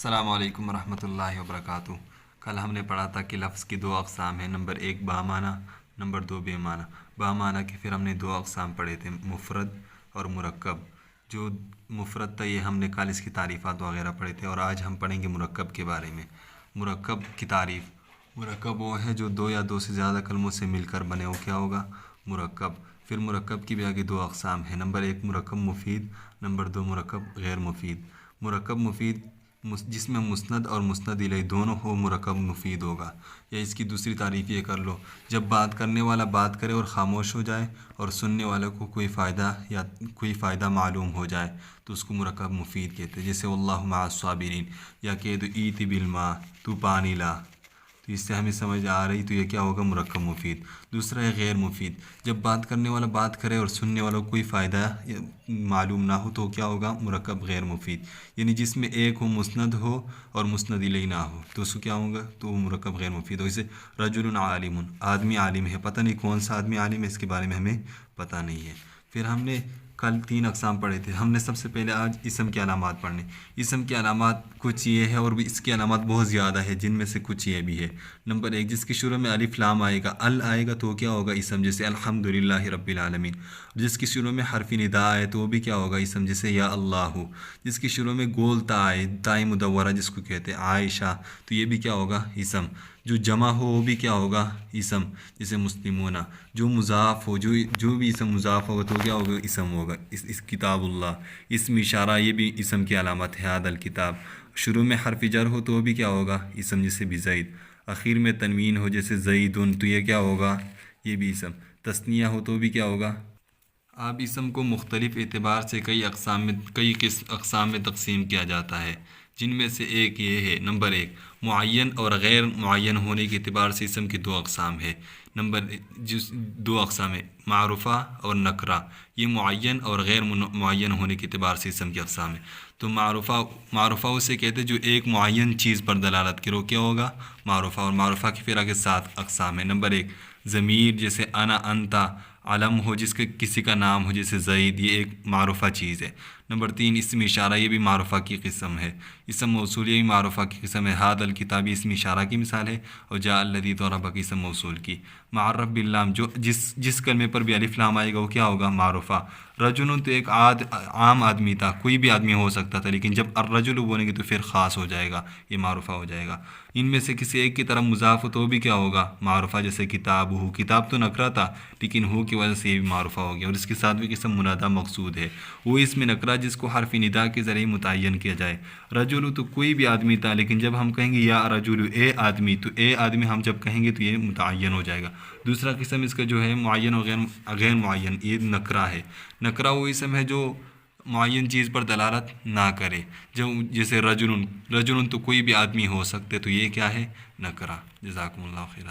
السلام علیکم ورحمۃ اللہ وبرکاتہ۔ کل ہم نے پڑھا تھا کہ لفظ کی دو اقسام ہیں، نمبر ایک بامعنی، نمبر دو بے معنی۔ بامعنی کے پھر ہم نے دو اقسام پڑھے تھے، مفرد اور مرکب۔ جو مفرد تھا یہ ہم نے کل اس کی تعریفات وغیرہ پڑھے تھے، اور آج ہم پڑھیں گے مرکب کے بارے میں۔ مرکب کی تعریف: مرکب وہ ہے جو دو یا دو سے زیادہ کلموں سے مل کر بنے، وہ کیا ہوگا؟ مرکب۔ پھر مرکب کی بھی آگے دو اقسام ہیں، نمبر ایک مرکب مفید، نمبر دو مرکب غیر مفید۔ مرکب مفید جس میں مسند اور مسند الیہ دونوں ہو، مرکب مفید ہوگا۔ یا اس کی دوسری تعریف یہ کر لو، جب بات کرنے والا بات کرے اور خاموش ہو جائے اور سننے والے کو کوئی فائدہ معلوم ہو جائے تو اس کو مرکب مفید کہتے ہیں، جیسے واللہ مع الصابرین، یا کہ تو ایت بالماء، تو پانی لا، تو اس سے ہمیں سمجھ آ رہی، تو یہ کیا ہوگا؟ مرکب مفید۔ دوسرا ہے غیر مفید، جب بات کرنے والا بات کرے اور سننے والا کو کوئی فائدہ معلوم نہ ہو تو کیا ہوگا؟ مرکب غیر مفید، یعنی جس میں ایک ہو مسند ہو اور مسند الیہ نہ ہو تو اس کو کیا ہوگا؟ تو وہ مرکب غیر مفید ہو۔ جیسے رجل عالم، آدمی عالم ہے، پتہ نہیں کون سا آدمی عالم ہے، اس کے بارے میں ہمیں پتہ نہیں ہے۔ پھر ہم نے کل تین اقسام پڑھے تھے، ہم نے سب سے پہلے آج اسم کی علامات پڑھنے۔ اسم کی علامات کچھ یہ ہے، اور بھی اس کی علامات بہت زیادہ ہے، جن میں سے کچھ یہ بھی ہے۔ نمبر ایک، جس کے شروع میں الف لام آئے گا، ال آئے گا تو وہ کیا ہوگا؟ اسم، جیسے الحمدللہ رب العالمین۔ جس کے شروع میں حرف ندا آئے تو وہ بھی کیا ہوگا؟ اسم، جیسے یا اللہ۔ جس کے شروع میں گول تا آئے، تائے مدورہ جس کو کہتے ہیں، عائشہ، تو یہ بھی کیا ہوگا؟ اسم۔ جو جمع ہو وہ بھی کیا ہوگا؟ اسم، جیسے مسلمون۔ جو مضاف ہو، جو بھی اسم مضاف ہوگا تو کیا ہوگا؟ اسم ہوگا۔ اس کتاب اللہ، اسم اشارہ، یہ بھی اسم کی علامت ہے، ھذا الکتاب۔ شروع میں حرف جر ہو تو وہ بھی کیا ہوگا؟ اسم، جیسے بزید۔ اخیر میں تنوین ہو، جیسے زیدن، تو یہ کیا ہوگا؟ یہ بھی اسم۔ تثنیہ ہو تو بھی کیا ہوگا؟ اب اسم کو مختلف اعتبار سے کئی اقسام میں تقسیم کیا جاتا ہے، جن میں سے ایک یہ ہے، نمبر ایک، معین اور غیر معین ہونے کے اعتبار سے اسم کی دو اقسام ہے۔ دو اقسام ہے، معرفہ اور نکرہ۔ یہ معین اور غیر معین ہونے کے اعتبار سے اسم کی اقسام ہے۔ تو معرفہ اسے کہتے ہیں جو ایک معین چیز پر دلالت کرو، کیا ہوگا؟ معرفہ۔ اور معرفہ کی پھر آگے 7 اقسام ہیں۔ نمبر ایک، ضمیر، جیسے انا، انتا۔ علم ہو، جس کے کسی کا نام ہو، جیسے زید، یہ ایک معرفہ چیز ہے۔ نمبر تین، اسم اشارہ، یہ بھی معرفہ کی قسم ہے۔ اسم موصول، یہ بھی معرفہ کی قسم ہے، ھذا الکتاب اسم اشارہ کی مثال ہے، اور جاء الذی ضربک اسم موصول کی۔ معرف باللام، جو جس کلمے پر بھی الف لام آئے گا وہ کیا ہوگا؟ معرفہ۔ رجل تو ایک عام آدمی تھا، کوئی بھی آدمی ہو سکتا تھا، لیکن جب الرجل بولیں گے تو پھر خاص ہو جائے گا، یہ معرفہ ہو جائے گا۔ ان میں سے کسی ایک کی طرف مضاف ہو تو بھی کیا ہوگا؟ معرفہ، جیسے کتاب ہو، کتاب تو نکرہ تھا لیکن ہو کی وجہ سے یہ بھی معرفہ ہو گیا، اور اس کے ساتھ بھی قسم منادہ مقصود ہے۔ وہ اس میں نکرہ جس کو حرف ندا کے ذریعے متعین کیا جائے۔ رجل تو کوئی بھی آدمی تھا، لیکن جب ہم کہیں گے یا رجل، اے آدمی، تو اے آدمی ہم جب کہیں گے تو یہ متعین ہو جائے گا۔ دوسرا قسم اس کا جو ہے معین اور غیر معین، یہ نکرہ ہے۔ نکرہ وہ اسم ہے جو معین چیز پر دلالت نہ کرے، جیسے رجل تو کوئی بھی آدمی ہو سکتے، تو یہ کیا ہے؟ نکرہ۔ جزاکم اللہ خیر۔